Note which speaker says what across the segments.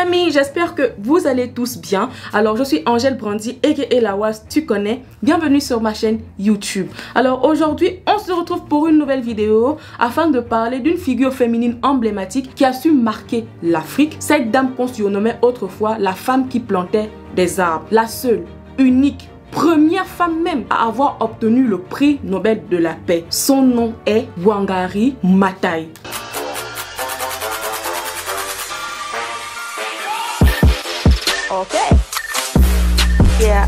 Speaker 1: amis, j'espère que vous allez tous bien. Alors je suis Angèle Brandy aka Lawas, tu connais. Bienvenue sur ma chaîne YouTube. Alors aujourd'hui on se retrouve pour une nouvelle vidéo afin de parler d'une figure féminine emblématique qui a su marquer l'Afrique. Cette dame qu'on surnommait autrefois la femme qui plantait des arbres. La seule, unique, première femme même à avoir obtenu le prix Nobel de la paix. Son nom est Wangari Maathai.
Speaker 2: Okay. Yeah.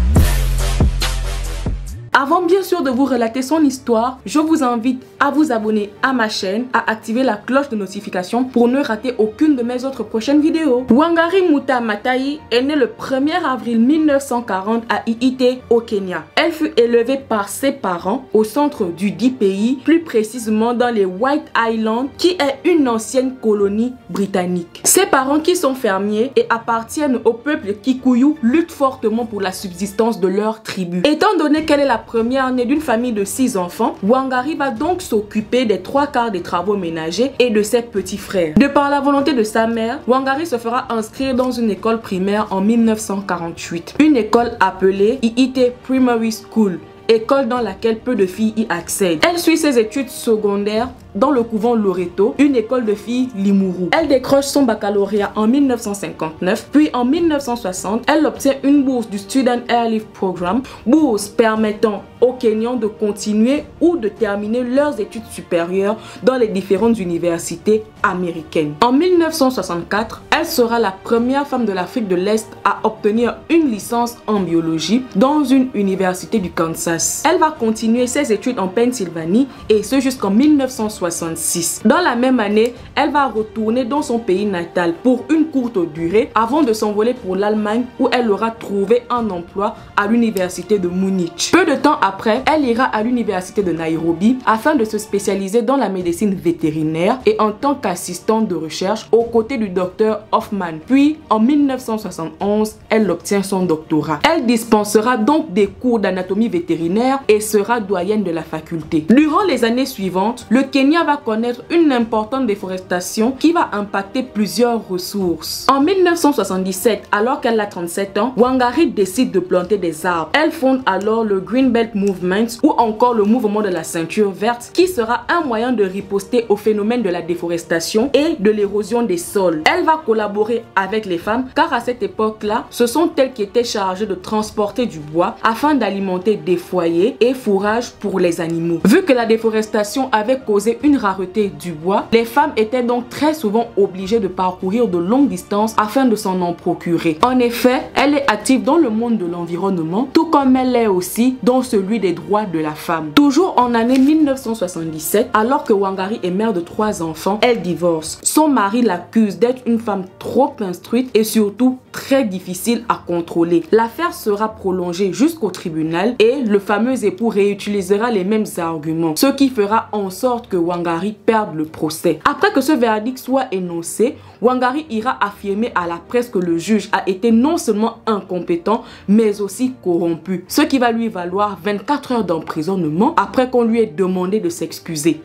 Speaker 1: Avant bien sûr de vous relater son histoire, je vous invite à vous abonner à ma chaîne, à activer la cloche de notification pour ne rater aucune de mes autres prochaines vidéos. Wangari Maathai est née le 1er avril 1940 à Iite au Kenya. Elle fut élevée par ses parents au centre du dit pays, plus précisément dans les White Islands qui est une ancienne colonie britannique. Ses parents qui sont fermiers et appartiennent au peuple Kikuyu luttent fortement pour la subsistance de leur tribu. Étant donné qu'elle est la première née d'une famille de 6 enfants, Wangari va donc s'occuper des 3/4 des travaux ménagers et de ses petits frères. De par la volonté de sa mère, Wangari se fera inscrire dans une école primaire en 1948. Une école appelée Iite Primary School, école dans laquelle peu de filles y accèdent. Elle suit ses études secondaires dans le couvent Loreto, une école de filles Limuru. Elle décroche son baccalauréat en 1959, puis en 1960, elle obtient une bourse du Student Airlift Program, bourse permettant aux Kenyans de continuer ou de terminer leurs études supérieures dans les différentes universités américaines. En 1964, elle sera la première femme de l'Afrique de l'Est à obtenir une licence en biologie dans une université du Kansas. Elle va continuer ses études en Pennsylvanie et ce jusqu'en 1966. Dans la même année, elle va retourner dans son pays natal pour une courte durée avant de s'envoler pour l'Allemagne où elle aura trouvé un emploi à l'université de Munich. Peu de temps après, elle ira à l'université de Nairobi afin de se spécialiser dans la médecine vétérinaire et en tant qu'assistante de recherche aux côtés du docteur Hoffman. Puis en 1971, elle obtient son doctorat. Elle dispensera donc des cours d'anatomie vétérinaire et sera doyenne de la faculté. Durant les années suivantes, le Kenya va connaître une importante déforestation qui va impacter plusieurs ressources. En 1977, alors qu'elle a 37 ans, Wangari décide de planter des arbres. Elle fonde alors le Green Belt Movement ou encore le mouvement de la ceinture verte qui sera un moyen de riposter au phénomène de la déforestation et de l'érosion des sols. Elle va collaborer avec les femmes car à cette époque-là, ce sont elles qui étaient chargées de transporter du bois afin d'alimenter des foyers et fourrages pour les animaux. Vu que la déforestation avait causé une rareté du bois, les femmes étaient donc très souvent obligées de parcourir de longues distances afin de s'en procurer. En effet, elle est active dans le monde de l'environnement, tout comme elle est aussi dans celui des droits de la femme. Toujours en année 1977, alors que Wangari est mère de 3 enfants, elle divorce. Son mari l'accuse d'être une femme trop instruite et surtout très difficile à contrôler. L'affaire sera prolongée jusqu'au tribunal et le fameux époux réutilisera les mêmes arguments, ce qui fera en sorte que Wangari perde le procès. Après que ce verdict soit énoncé, Wangari ira affirmer à la presse que le juge a été non seulement incompétent, mais aussi corrompu, ce qui va lui valoir 24 heures d'emprisonnement après qu'on lui ait demandé de s'excuser,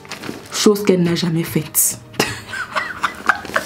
Speaker 1: chose qu'elle n'a jamais faite.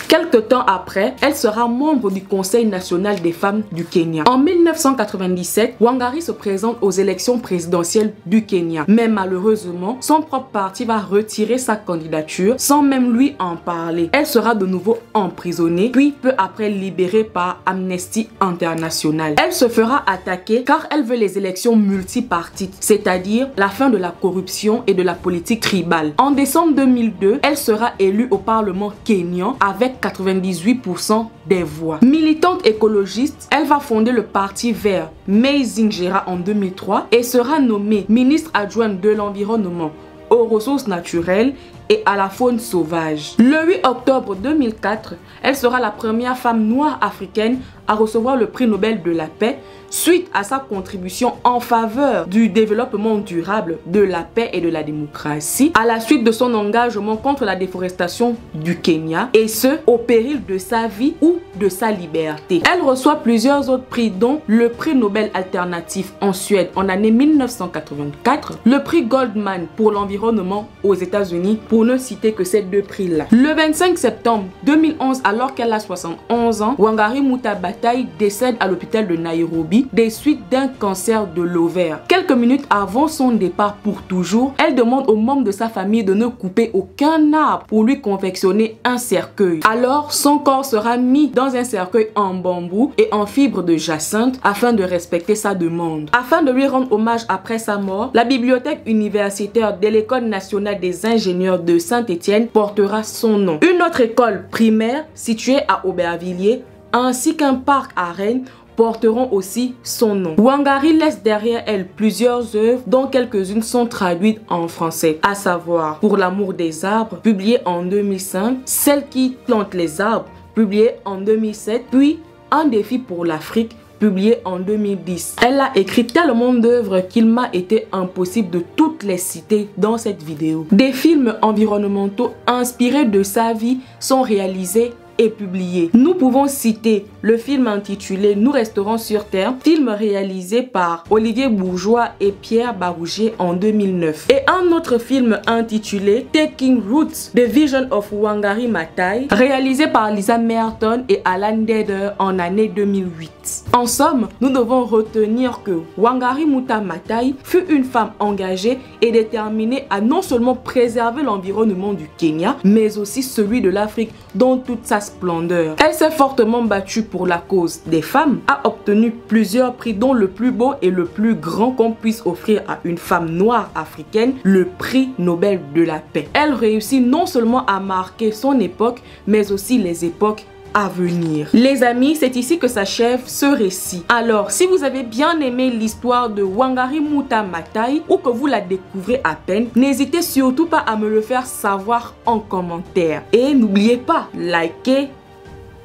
Speaker 1: Quelque temps après, elle sera membre du Conseil national des femmes du Kenya. En 1997, Wangari se présente aux élections présidentielles du Kenya. Mais malheureusement, son propre parti va retirer sa candidature sans même lui en parler. Elle sera de nouveau emprisonnée, puis peu après libérée par Amnesty International. Elle se fera attaquer car elle veut les élections multipartites, c'est-à-dire la fin de la corruption et de la politique tribale. En décembre 2002, elle sera élue au Parlement kényan avec 98% des voix. Militante écologiste, elle va fonder le parti vert Mazingira en 2003 et sera nommée ministre adjointe de l'environnement, aux ressources naturelles et à la faune sauvage. Le 8 octobre 2004, elle sera la première femme noire africaine à recevoir le prix Nobel de la paix suite à sa contribution en faveur du développement durable, de la paix et de la démocratie, à la suite de son engagement contre la déforestation du Kenya, et ce, au péril de sa vie ou de sa liberté. Elle reçoit plusieurs autres prix, dont le prix Nobel alternatif en Suède en année 1984, le prix Goldman pour l'environnement aux États-Unis, pour ne citer que ces deux prix-là. Le 25 septembre 2011, alors qu'elle a 71 ans, Wangari Maathai Maathai décède à l'hôpital de Nairobi des suites d'un cancer de l'ovaire. Quelques minutes avant son départ pour toujours, elle demande aux membres de sa famille de ne couper aucun arbre pour lui confectionner un cercueil. Alors, son corps sera mis dans un cercueil en bambou et en fibre de jacinthe afin de respecter sa demande. Afin de lui rendre hommage après sa mort, la bibliothèque universitaire de l'École nationale des ingénieurs de Saint-Étienne portera son nom. Une autre école primaire située à Aubervilliers ainsi qu'un parc à Rennes porteront aussi son nom. Wangari laisse derrière elle plusieurs œuvres dont quelques-unes sont traduites en français, à savoir Pour l'amour des arbres, publié en 2005, Celle qui plante les arbres, publié en 2007, puis Un défi pour l'Afrique, publié en 2010. Elle a écrit tellement d'œuvres qu'il m'a été impossible de toutes les citer dans cette vidéo. Des films environnementaux inspirés de sa vie sont réalisés et publié. Nous pouvons citer le film intitulé Nous resterons sur Terre, film réalisé par Olivier Bourgeois et Pierre Barouget en 2009. Et un autre film intitulé Taking Roots, The Vision of Wangari Maathai, réalisé par Lisa Merton et Alan Deder en année 2008. En somme, nous devons retenir que Wangari Maathai Maathai fut une femme engagée et déterminée à non seulement préserver l'environnement du Kenya, mais aussi celui de l'Afrique dans toute sa splendeur. Elle s'est fortement battue pour la cause des femmes, a obtenu plusieurs prix dont le plus beau et le plus grand qu'on puisse offrir à une femme noire africaine, le prix Nobel de la paix. Elle réussit non seulement à marquer son époque, mais aussi les époques à venir. Les amis, c'est ici que s'achève ce récit. Alors, si vous avez bien aimé l'histoire de Wangari Maathai Maathai ou que vous la découvrez à peine, n'hésitez surtout pas à me le faire savoir en commentaire. Et n'oubliez pas, likez,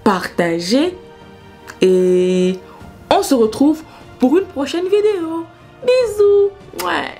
Speaker 1: partagez et on se retrouve pour une prochaine vidéo. Bisous. Ouais.